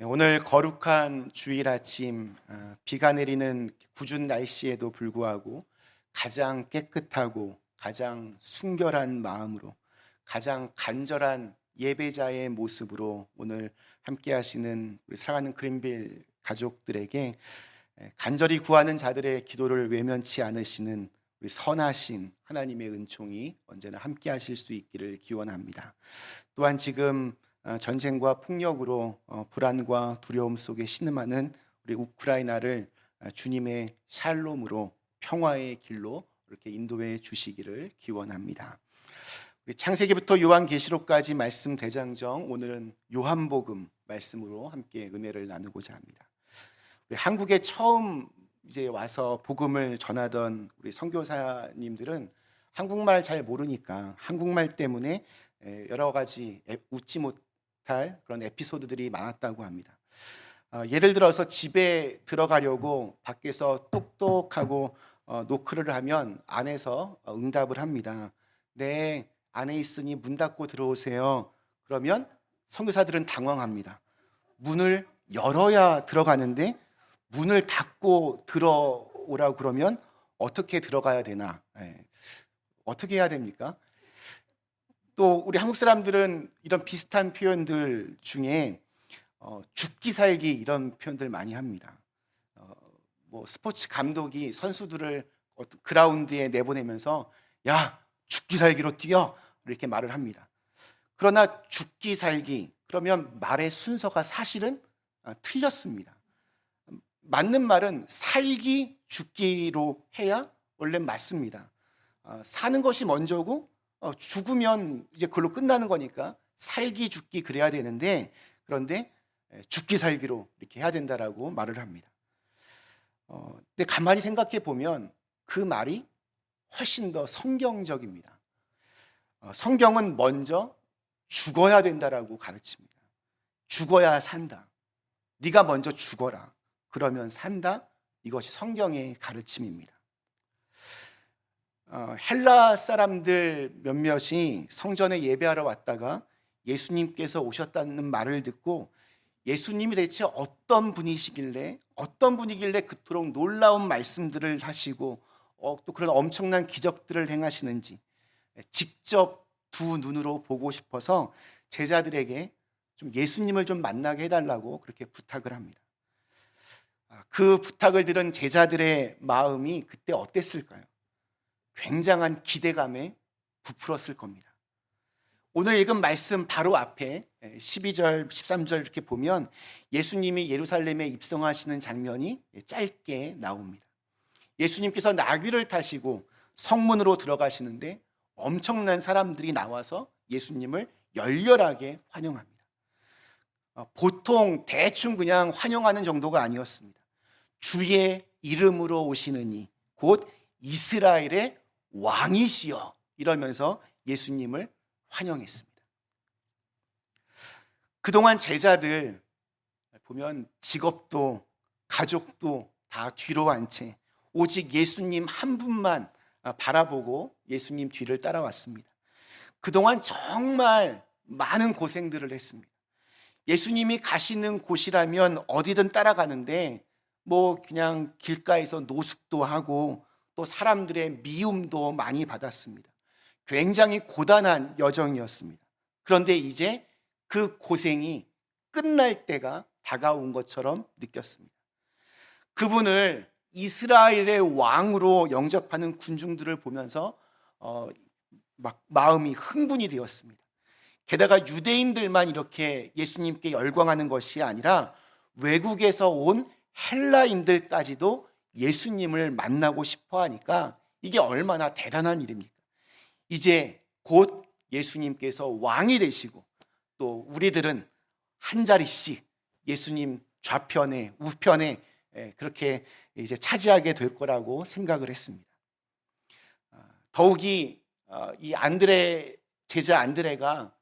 오늘 거룩한 주일 아침, 비가 내리는 궂은 날씨에도 불구하고 가장 깨끗하고 가장 순결한 마음으로 가장 간절한 예배자의 모습으로 오늘 함께 하시는 우리 사랑하는 그린빌 가족들에게 간절히 구하는 자들의 기도를 외면치 않으시는 우리 선하신 하나님의 은총이 언제나 함께 하실 수 있기를 기원합니다. 또한 지금 전쟁과 폭력으로 불안과 두려움 속에 신음하는 우리 우크라이나를 주님의 샬롬으로 평화의 길로 이렇게 인도해 주시기를 기원합니다. 우리 창세기부터 요한계시록까지 말씀 대장정, 오늘은 요한복음 말씀으로 함께 은혜를 나누고자 합니다. 우리 한국에 처음 이제 와서 복음을 전하던 우리 선교사님들은 한국말 잘 모르니까 한국말 때문에 여러 가지 웃지 못할 그런 에피소드들이 많았다고 합니다. 예를 들어서 집에 들어가려고 밖에서 똑똑하고 노크를 하면 안에서 응답을 합니다. 네, 안에 있으니 문 닫고 들어오세요. 그러면 선교사들은 당황합니다. 문을 열어야 들어가는데 문을 닫고 들어오라고 그러면 어떻게 들어가야 되나? 어떻게 해야 됩니까? 또 우리 한국 사람들은 이런 비슷한 표현들 중에 죽기 살기 이런 표현들 많이 합니다. 뭐 스포츠 감독이 선수들을 그라운드에 내보내면서 야, 죽기 살기로 뛰어 이렇게 말을 합니다. 그러나 죽기 살기 그러면 말의 순서가 사실은 틀렸습니다. 맞는 말은 살기 죽기로 해야 원래 맞습니다. 사는 것이 먼저고 죽으면 이제 그걸로 끝나는 거니까 살기 죽기 그래야 되는데, 그런데 죽기 살기로 이렇게 해야 된다라고 말을 합니다. 근데 가만히 생각해 보면 그 말이 훨씬 더 성경적입니다. 성경은 먼저 죽어야 된다라고 가르칩니다. 죽어야 산다. 네가 먼저 죽어라. 그러면 산다. 이것이 성경의 가르침입니다. 헬라 사람들 몇몇이 성전에 예배하러 왔다가 예수님께서 오셨다는 말을 듣고 예수님이 대체 어떤 분이시길래 그토록 놀라운 말씀들을 하시고 또 그런 엄청난 기적들을 행하시는지 직접 두 눈으로 보고 싶어서 제자들에게 좀 예수님을 좀 만나게 해달라고 그렇게 부탁을 합니다. 그 부탁을 들은 제자들의 마음이 그때 어땠을까요? 굉장한 기대감에 부풀었을 겁니다. 오늘 읽은 말씀 바로 앞에 12절, 13절 이렇게 보면 예수님이 예루살렘에 입성하시는 장면이 짧게 나옵니다. 예수님께서 나귀를 타시고 성문으로 들어가시는데 엄청난 사람들이 나와서 예수님을 열렬하게 환영합니다. 보통 대충 그냥 환영하는 정도가 아니었습니다. 주의 이름으로 오시느니 곧 이스라엘의 왕이시여 이러면서 예수님을 환영했습니다. 그동안 제자들 보면 직업도 가족도 다 뒤로 한 채 오직 예수님 한 분만 바라보고 예수님 뒤를 따라왔습니다. 그동안 정말 많은 고생들을 했습니다. 예수님이 가시는 곳이라면 어디든 따라가는데 뭐 그냥 길가에서 노숙도 하고 또 사람들의 미움도 많이 받았습니다. 굉장히 고단한 여정이었습니다. 그런데 이제 그 고생이 끝날 때가 다가온 것처럼 느꼈습니다. 그분을 이스라엘의 왕으로 영접하는 군중들을 보면서 막 마음이 흥분이 되었습니다. 게다가 유대인들만 이렇게 예수님께 열광하는 것이 아니라 외국에서 온 헬라인들까지도 예수님을 만나고 싶어 하니까 이게 얼마나 대단한 일입니까? 이제 곧 예수님께서 왕이 되시고 또 우리들은 한 자리씩 예수님 좌편에 우편에 그렇게 이제 차지하게 될 거라고 생각을 했습니다. 더욱이 이 제자 안드레가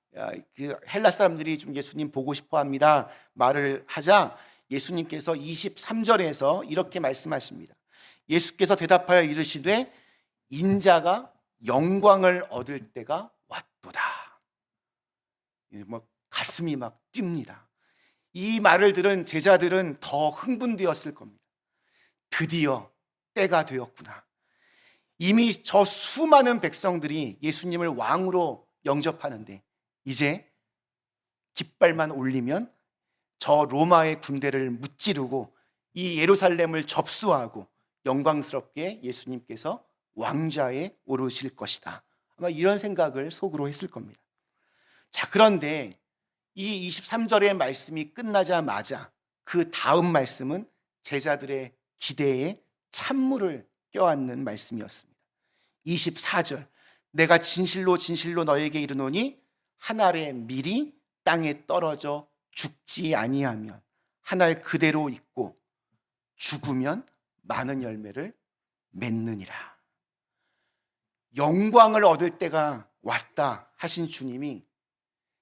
그 헬라 사람들이 좀 예수님 보고 싶어 합니다 말을 하자 예수님께서 23절에서 이렇게 말씀하십니다. 예수께서 대답하여 이르시되 인자가 영광을 얻을 때가 왔도다. 가슴이 막 뜁니다. 이 말을 들은 제자들은 더 흥분되었을 겁니다. 드디어 때가 되었구나. 이미 저 수많은 백성들이 예수님을 왕으로 영접하는데 이제 깃발만 올리면 저 로마의 군대를 무찌르고 이 예루살렘을 접수하고 영광스럽게 예수님께서 왕좌에 오르실 것이다. 아마 이런 생각을 속으로 했을 겁니다. 자, 그런데 이 23절의 말씀이 끝나자마자 그 다음 말씀은 제자들의 기대에 찬물을 껴안는 말씀이었습니다. 24절, 내가 진실로 진실로 너에게 이르노니 한 알의 밀이 땅에 떨어져 죽지 아니하면 한 알 그대로 있고 죽으면 많은 열매를 맺느니라. 영광을 얻을 때가 왔다 하신 주님이,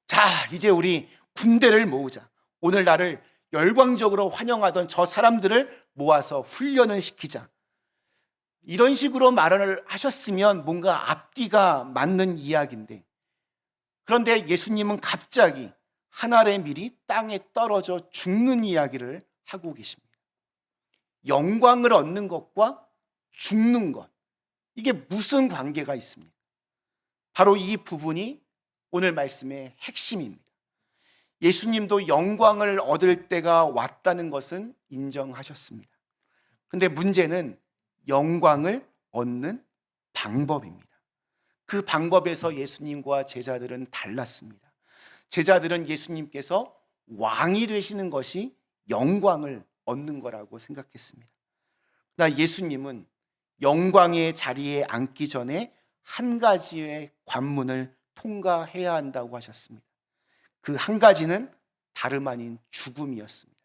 자, 이제 우리 군대를 모으자. 오늘 나를 열광적으로 환영하던 저 사람들을 모아서 훈련을 시키자. 이런 식으로 말을 하셨으면 뭔가 앞뒤가 맞는 이야기인데, 그런데 예수님은 갑자기 한 알의 밀이 땅에 떨어져 죽는 이야기를 하고 계십니다. 영광을 얻는 것과 죽는 것, 이게 무슨 관계가 있습니까? 바로 이 부분이 오늘 말씀의 핵심입니다. 예수님도 영광을 얻을 때가 왔다는 것은 인정하셨습니다. 그런데 문제는 영광을 얻는 방법입니다. 그 방법에서 예수님과 제자들은 달랐습니다. 제자들은 예수님께서 왕이 되시는 것이 영광을 얻는 거라고 생각했습니다. 그러나 예수님은 영광의 자리에 앉기 전에 한 가지의 관문을 통과해야 한다고 하셨습니다. 그 한 가지는 다름 아닌 죽음이었습니다.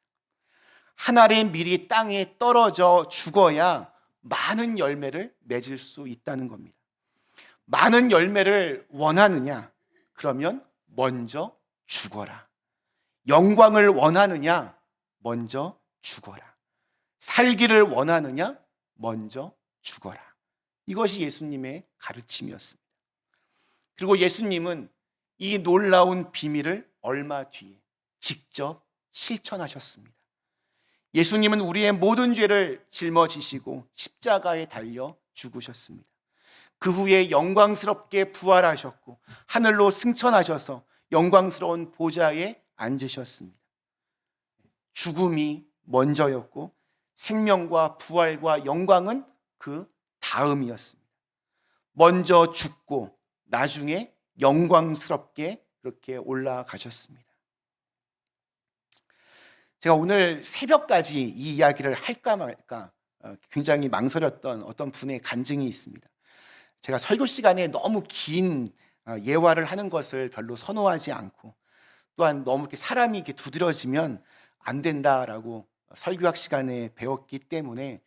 한 알의 밀이 땅에 떨어져 죽어야 많은 열매를 맺을 수 있다는 겁니다. 많은 열매를 원하느냐? 그러면 먼저 죽어라. 영광을 원하느냐? 먼저 죽어라. 살기를 원하느냐? 먼저 죽어라. 이것이 예수님의 가르침이었습니다. 그리고 예수님은 이 놀라운 비밀을 얼마 뒤에 직접 실천하셨습니다. 예수님은 우리의 모든 죄를 짊어지시고 십자가에 달려 죽으셨습니다. 그 후에 영광스럽게 부활하셨고 하늘로 승천하셔서 영광스러운 보좌에 앉으셨습니다. 죽음이 먼저였고 생명과 부활과 영광은 그 다음이었습니다. 먼저 죽고 나중에 영광스럽게 그렇게 올라가셨습니다. 제가 오늘 새벽까지 이 이야기를 할까 말까 굉장히 망설였던 어떤 분의 간증이 있습니다. 제가 설교 시간에 너무 긴 예화를 하는 것을 별로 선호하지 않고, 또한 너무 이렇게 사람이 이렇게 두드러지면 안 된다라고 설교학 시간에 배웠기 때문에,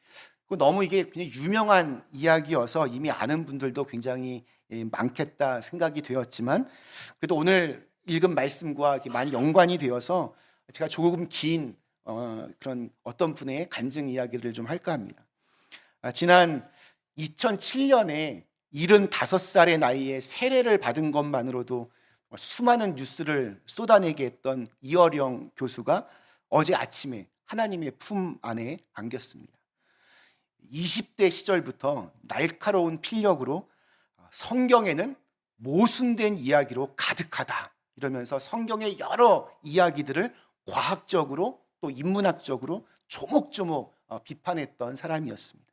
너무 이게 그냥 유명한 이야기여서 이미 아는 분들도 굉장히 많겠다 생각이 되었지만, 그래도 오늘 읽은 말씀과 많이 연관이 되어서 제가 조금 긴 그런 어떤 분의 간증 이야기를 좀 할까 합니다. 지난 2007년에 75살의 나이에 세례를 받은 것만으로도 수많은 뉴스를 쏟아내게 했던 이어령 교수가 어제 아침에 하나님의 품 안에 안겼습니다. 20대 시절부터 날카로운 필력으로 성경에는 모순된 이야기로 가득하다 이러면서 성경의 여러 이야기들을 과학적으로 또 인문학적으로 조목조목 비판했던 사람이었습니다.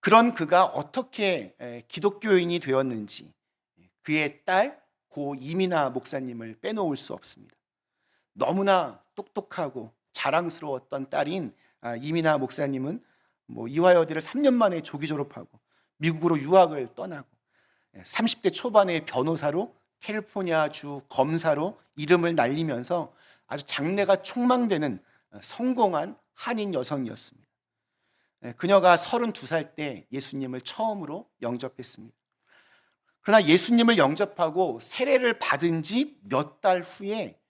그런 그가 어떻게 기독교인이 되었는지 그의 딸 고 이민아 목사님을 빼놓을 수 없습니다. 너무나 똑똑하고 자랑스러웠던 딸인 이민아 목사님은 이화여대를 3년 만에 조기 졸업하고 미국으로 유학을 떠나고 30대 초반에 변호사로 캘리포니아주 검사로 이름을 날리면서 아주 장래가 촉망되는 성공한 한인 여성이었습니다. 그녀가 32살 때 예수님을 처음으로 영접했습니다. 그러나 예수님을 영접하고 세례를 받은 지 몇 달 후에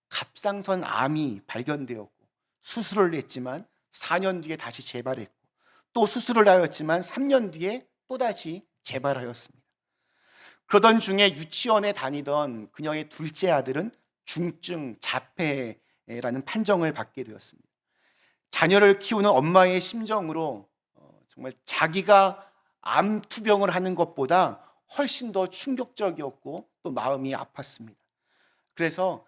갑상선 암이 발견되었고 수술을 했지만 4년 뒤에 다시 재발했고 또 수술을 하였지만 3년 뒤에 또다시 재발하였습니다. 그러던 중에 유치원에 다니던 그녀의 둘째 아들은 중증 자폐에 라는 판정을 받게 되었습니다. 자녀를 키우는 엄마의 심정으로 정말 자기가 암 투병을 하는 것보다 훨씬 더 충격적이었고 또 마음이 아팠습니다. 그래서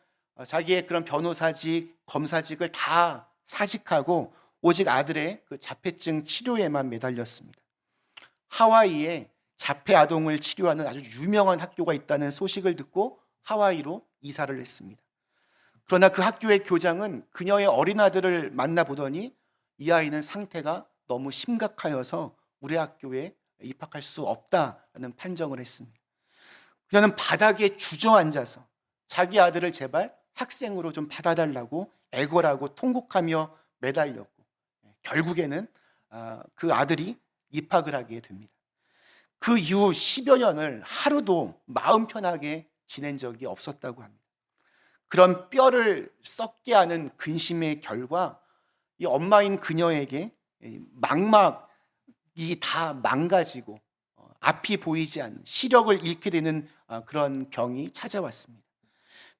자기의 그런 변호사직, 검사직을 다 사직하고 오직 아들의 그 자폐증 치료에만 매달렸습니다. 하와이에 자폐 아동을 치료하는 아주 유명한 학교가 있다는 소식을 듣고 하와이로 이사를 했습니다. 그러나 그 학교의 교장은 그녀의 어린 아들을 만나보더니 이 아이는 상태가 너무 심각하여서 우리 학교에 입학할 수 없다는 판정을 했습니다. 그녀는 바닥에 주저앉아서 자기 아들을 제발 학생으로 좀 받아달라고 애걸하고 통곡하며 매달렸고 결국에는 그 아들이 입학을 하게 됩니다. 그 이후 10여 년을 하루도 마음 편하게 지낸 적이 없었다고 합니다. 그런 뼈를 썩게 하는 근심의 결과 이 엄마인 그녀에게 망막이 다 망가지고 앞이 보이지 않는 시력을 잃게 되는 그런 병이 찾아왔습니다.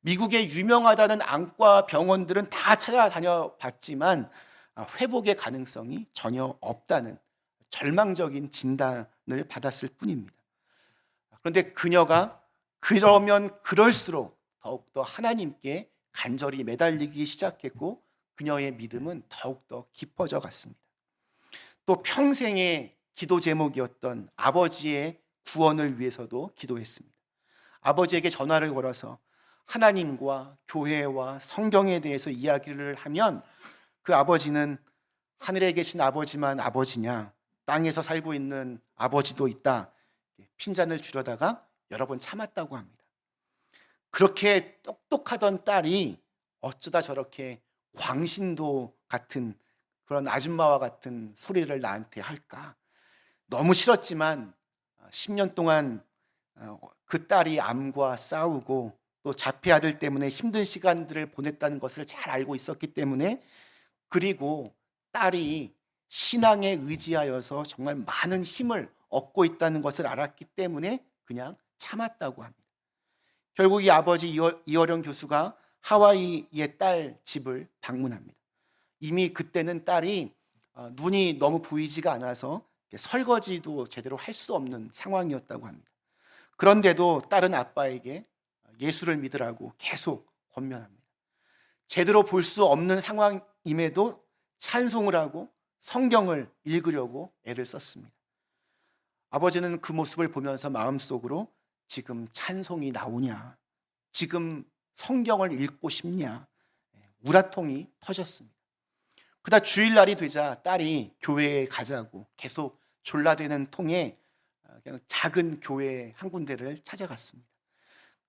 미국의 유명하다는 안과 병원들은 다 찾아다녀 봤지만 회복의 가능성이 전혀 없다는 절망적인 진단을 받았을 뿐입니다. 그런데 그녀가 그러면 그럴수록 더욱더 하나님께 간절히 매달리기 시작했고 그녀의 믿음은 더욱더 깊어져 갔습니다. 또 평생의 기도 제목이었던 아버지의 구원을 위해서도 기도했습니다. 아버지에게 전화를 걸어서 하나님과 교회와 성경에 대해서 이야기를 하면 그 아버지는 하늘에 계신 아버지만 아버지냐, 땅에서 살고 있는 아버지도 있다, 핀잔을 주려다가 여러 번 참았다고 합니다. 그렇게 똑똑하던 딸이 어쩌다 저렇게 광신도 같은 그런 아줌마와 같은 소리를 나한테 할까? 너무 싫었지만 10년 동안 그 딸이 암과 싸우고 또 자폐 아들 때문에 힘든 시간들을 보냈다는 것을 잘 알고 있었기 때문에, 그리고 딸이 신앙에 의지하여서 정말 많은 힘을 얻고 있다는 것을 알았기 때문에 그냥 참았다고 합니다. 결국 이 아버지 이어령 교수가 하와이의 딸 집을 방문합니다. 이미 그때는 딸이 눈이 너무 보이지가 않아서 설거지도 제대로 할 수 없는 상황이었다고 합니다. 그런데도 딸은 아빠에게 예수를 믿으라고 계속 권면합니다. 제대로 볼 수 없는 상황임에도 찬송을 하고 성경을 읽으려고 애를 썼습니다. 아버지는 그 모습을 보면서 마음속으로 지금 찬송이 나오냐, 지금 성경을 읽고 싶냐, 우라통이 터졌습니다. 그러다 주일날이 되자 딸이 교회에 가자고 계속 졸라대는 통에 그냥 작은 교회 한 군데를 찾아갔습니다.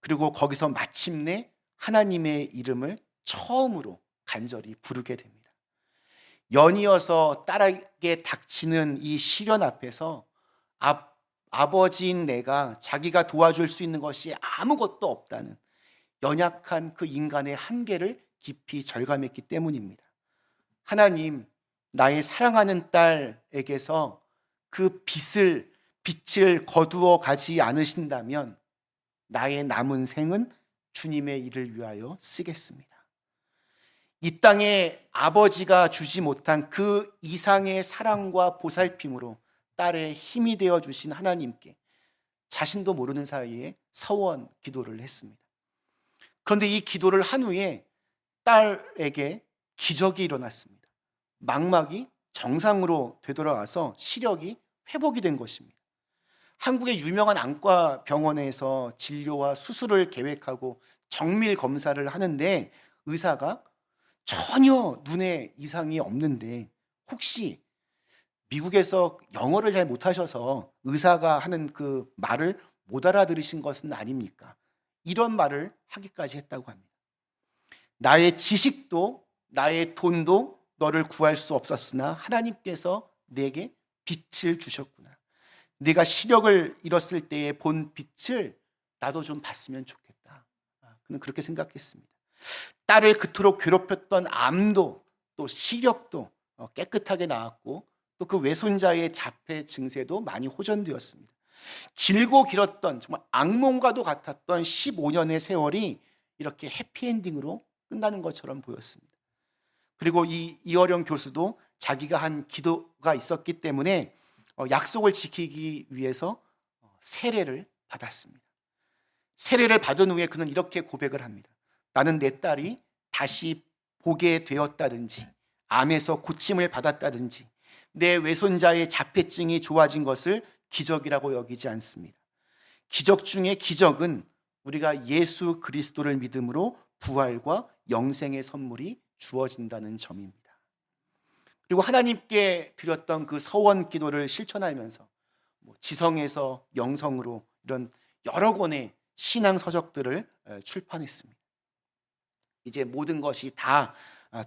그리고 거기서 마침내 하나님의 이름을 처음으로 간절히 부르게 됩니다. 연이어서 딸에게 닥치는 이 시련 앞에서 아버지인 내가 자기가 도와줄 수 있는 것이 아무것도 없다는 연약한 그 인간의 한계를 깊이 절감했기 때문입니다. 하나님, 나의 사랑하는 딸에게서 그 빛을 거두어 가지 않으신다면 나의 남은 생은 주님의 일을 위하여 쓰겠습니다. 이 땅에 아버지가 주지 못한 그 이상의 사랑과 보살핌으로 딸의 힘이 되어 주신 하나님께 자신도 모르는 사이에 서원 기도를 했습니다. 그런데 이 기도를 한 후에 딸에게 기적이 일어났습니다. 망막이 정상으로 되돌아와서 시력이 회복이 된 것입니다. 한국의 유명한 안과 병원에서 진료와 수술을 계획하고 정밀 검사를 하는데 의사가 전혀 눈에 이상이 없는데 혹시 미국에서 영어를 잘 못하셔서 의사가 하는 그 말을 못 알아들으신 것은 아닙니까? 이런 말을 하기까지 했다고 합니다. 나의 지식도 나의 돈도 너를 구할 수 없었으나 하나님께서 내게 빛을 주셨구나. 네가 시력을 잃었을 때에 본 빛을 나도 좀 봤으면 좋겠다. 그는 그렇게 생각했습니다. 딸을 그토록 괴롭혔던 암도 또 시력도 깨끗하게 나았고 또 그 외손자의 자폐 증세도 많이 호전되었습니다. 길고 길었던 정말 악몽과도 같았던 15년의 세월이 이렇게 해피엔딩으로 끝나는 것처럼 보였습니다. 그리고 이 이어령 교수도 자기가 한 기도가 있었기 때문에 약속을 지키기 위해서 세례를 받았습니다. 세례를 받은 후에 그는 이렇게 고백을 합니다. 나는 내 딸이 다시 보게 되었다든지 암에서 고침을 받았다든지 내 외손자의 자폐증이 좋아진 것을 기적이라고 여기지 않습니다. 기적 중에 기적은 우리가 예수 그리스도를 믿음으로 부활과 영생의 선물이 주어진다는 점입니다. 그리고 하나님께 드렸던 그 서원 기도를 실천하면서 지성에서 영성으로 이런 여러 권의 신앙 서적들을 출판했습니다. 이제 모든 것이 다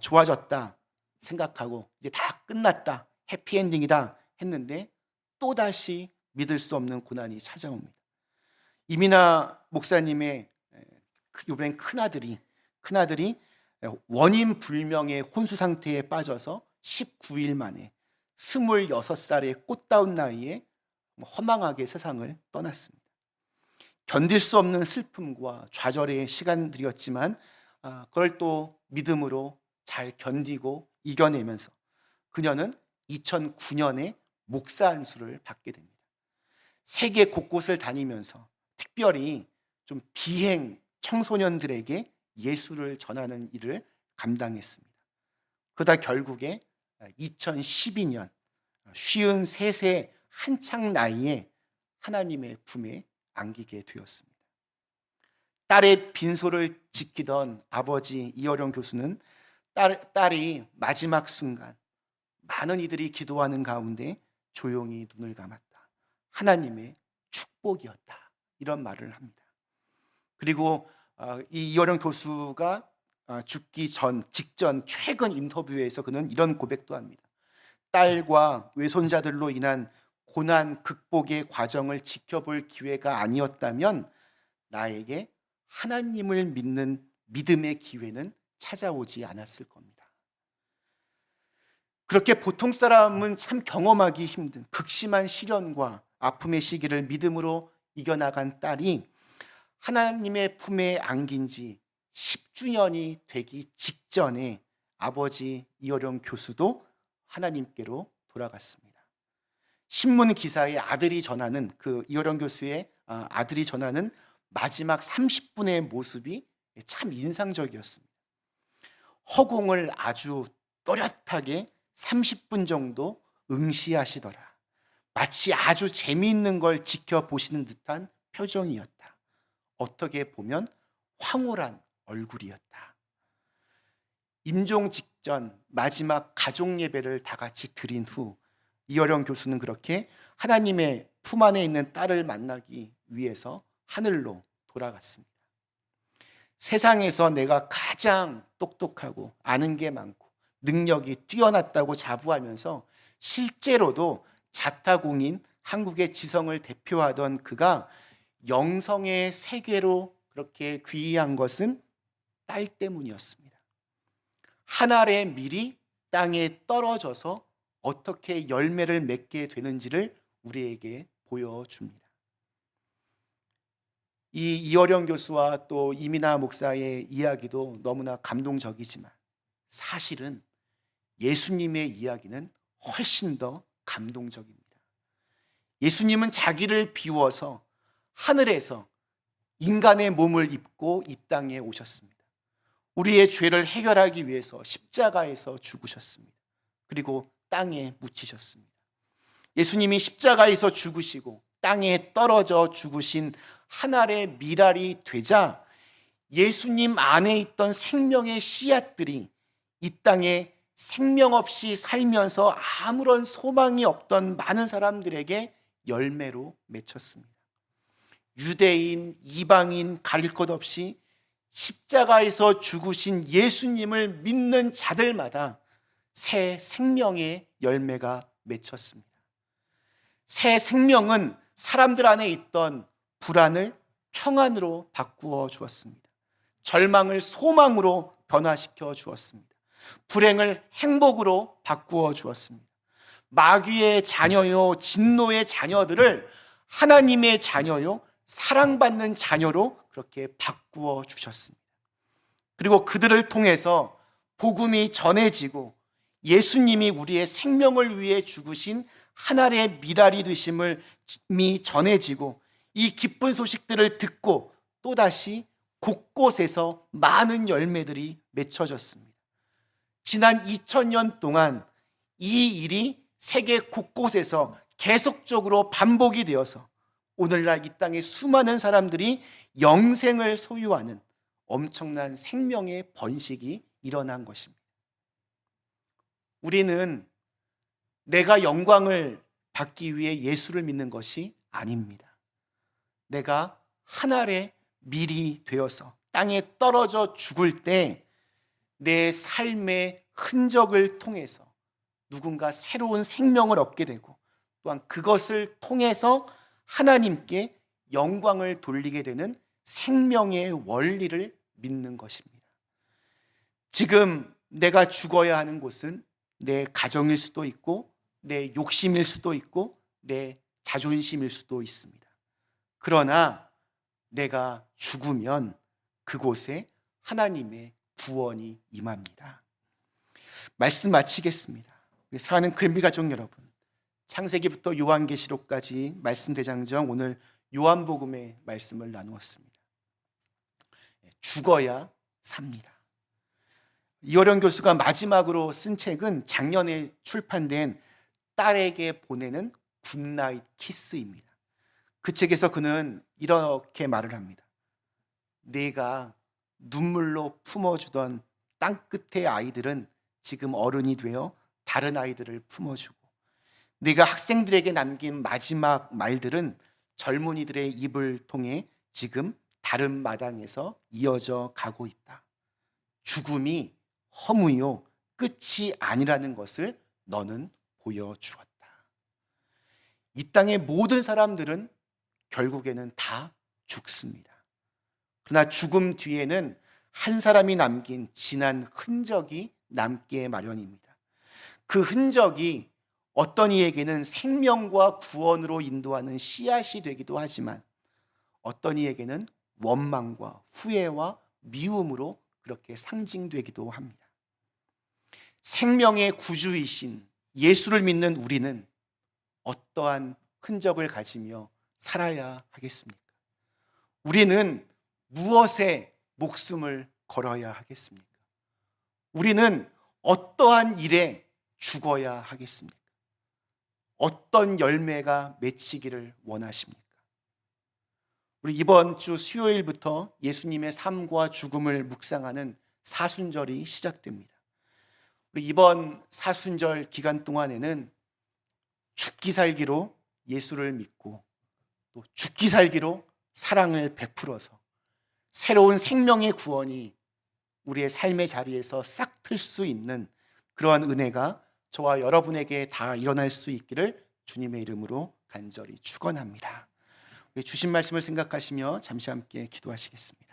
좋아졌다 생각하고 이제 다 끝났다, 해피엔딩이다 했는데 또다시 믿을 수 없는 고난이 찾아옵니다. 이민아 목사님의 이번엔 큰아들이 원인 불명의 혼수 상태에 빠져서 19일 만에 26살의 꽃다운 나이에 허망하게 세상을 떠났습니다. 견딜 수 없는 슬픔과 좌절의 시간들이었지만 그걸 또 믿음으로 잘 견디고 이겨내면서 그녀는 2009년에 목사 안수를 받게 됩니다. 세계 곳곳을 다니면서 특별히 좀 비행 청소년들에게 예수를 전하는 일을 감당했습니다. 그러다 결국에 2012년 53세 한창 나이에 하나님의 품에 안기게 되었습니다. 딸의 빈소를 지키던 아버지 이어령 교수는 딸이 마지막 순간 많은 이들이 기도하는 가운데 조용히 눈을 감았다. 하나님의 축복이었다. 이런 말을 합니다. 그리고 이 이어령 교수가 죽기 직전 최근 인터뷰에서 그는 이런 고백도 합니다. 딸과 외손자들로 인한 고난 극복의 과정을 지켜볼 기회가 아니었다면 나에게 하나님을 믿는 믿음의 기회는 찾아오지 않았을 겁니다. 그렇게 보통 사람은 참 경험하기 힘든 극심한 시련과 아픔의 시기를 믿음으로 이겨나간 딸이 하나님의 품에 안긴 지 10주년이 되기 직전에 아버지 이어령 교수도 하나님께로 돌아갔습니다. 신문 기사에 아들이 전하는 이어령 교수의 아들이 전하는 마지막 30분의 모습이 참 인상적이었습니다. 허공을 아주 또렷하게 30분 정도 응시하시더라. 마치 아주 재미있는 걸 지켜보시는 듯한 표정이었다. 어떻게 보면 황홀한 얼굴이었다. 임종 직전 마지막 가족 예배를 다 같이 드린 후 이어령 교수는 그렇게 하나님의 품 안에 있는 딸을 만나기 위해서 하늘로 돌아갔습니다. 세상에서 내가 가장 똑똑하고 아는 게 많고 능력이 뛰어났다고 자부하면서 실제로도 자타공인 한국의 지성을 대표하던 그가 영성의 세계로 그렇게 귀의한 것은 딸 때문이었습니다. 한 알의 밀이 땅에 떨어져서 어떻게 열매를 맺게 되는지를 우리에게 보여줍니다. 이 이어령 교수와 또 이민아 목사의 이야기도 너무나 감동적이지만 사실은 예수님의 이야기는 훨씬 더 감동적입니다. 예수님은 자기를 비워서 하늘에서 인간의 몸을 입고 이 땅에 오셨습니다. 우리의 죄를 해결하기 위해서 십자가에서 죽으셨습니다. 그리고 땅에 묻히셨습니다. 예수님이 십자가에서 죽으시고 땅에 떨어져 죽으신 한 알의 밀알이 되자 예수님 안에 있던 생명의 씨앗들이 이 땅에 생명 없이 살면서 아무런 소망이 없던 많은 사람들에게 열매로 맺혔습니다. 유대인, 이방인 가릴 것 없이 십자가에서 죽으신 예수님을 믿는 자들마다 새 생명의 열매가 맺혔습니다. 새 생명은 사람들 안에 있던 불안을 평안으로 바꾸어 주었습니다. 절망을 소망으로 변화시켜 주었습니다. 불행을 행복으로 바꾸어 주었습니다. 마귀의 자녀요, 진노의 자녀들을 하나님의 자녀요, 사랑받는 자녀로 그렇게 바꾸어 주셨습니다. 그리고 그들을 통해서 복음이 전해지고 예수님이 우리의 생명을 위해 죽으신 하나님의 미랄이 되심을 전해지고 이 기쁜 소식들을 듣고 또다시 곳곳에서 많은 열매들이 맺혀졌습니다. 지난 2000년 동안 이 일이 세계 곳곳에서 계속적으로 반복이 되어서 오늘날 이 땅에 수많은 사람들이 영생을 소유하는 엄청난 생명의 번식이 일어난 것입니다. 우리는 내가 영광을 받기 위해 예수를 믿는 것이 아닙니다. 내가 하늘의 밀이 되어서 땅에 떨어져 죽을 때 내 삶의 흔적을 통해서 누군가 새로운 생명을 얻게 되고 또한 그것을 통해서 하나님께 영광을 돌리게 되는 생명의 원리를 믿는 것입니다. 지금 내가 죽어야 하는 곳은 내 가정일 수도 있고 내 욕심일 수도 있고 내 자존심일 수도 있습니다. 그러나 내가 죽으면 그곳에 하나님의 구원이 임합니다. 말씀 마치겠습니다. 사랑하는 그린비 가족 여러분, 창세기부터 요한계시록까지 말씀 대장정 오늘 요한복음의 말씀을 나누었습니다. 죽어야 삽니다. 이어령 교수가 마지막으로 쓴 책은 작년에 출판된 딸에게 보내는 굿나잇 키스입니다. 그 책에서 그는 이렇게 말을 합니다. 내가 눈물로 품어주던 땅끝의 아이들은 지금 어른이 되어 다른 아이들을 품어주고 네가 학생들에게 남긴 마지막 말들은 젊은이들의 입을 통해 지금 다른 마당에서 이어져 가고 있다. 죽음이 허무요 끝이 아니라는 것을 너는 보여주었다. 이 땅의 모든 사람들은 결국에는 다 죽습니다. 그러나 죽음 뒤에는 한 사람이 남긴 진한 흔적이 남기에 마련입니다. 그 흔적이 어떤 이에게는 생명과 구원으로 인도하는 씨앗이 되기도 하지만 어떤 이에게는 원망과 후회와 미움으로 그렇게 상징되기도 합니다. 생명의 구주이신 예수를 믿는 우리는 어떠한 흔적을 가지며 살아야 하겠습니까? 우리는 무엇에 목숨을 걸어야 하겠습니까? 우리는 어떠한 일에 죽어야 하겠습니까? 어떤 열매가 맺히기를 원하십니까? 우리 이번 주 수요일부터 예수님의 삶과 죽음을 묵상하는 사순절이 시작됩니다. 우리 이번 사순절 기간 동안에는 죽기 살기로 예수를 믿고 또 죽기 살기로 사랑을 베풀어서 새로운 생명의 구원이 우리의 삶의 자리에서 싹 틀 수 있는 그러한 은혜가 저와 여러분에게 다 일어날 수 있기를 주님의 이름으로 간절히 축원합니다. 우리 주신 말씀을 생각하시며 잠시 함께 기도하시겠습니다.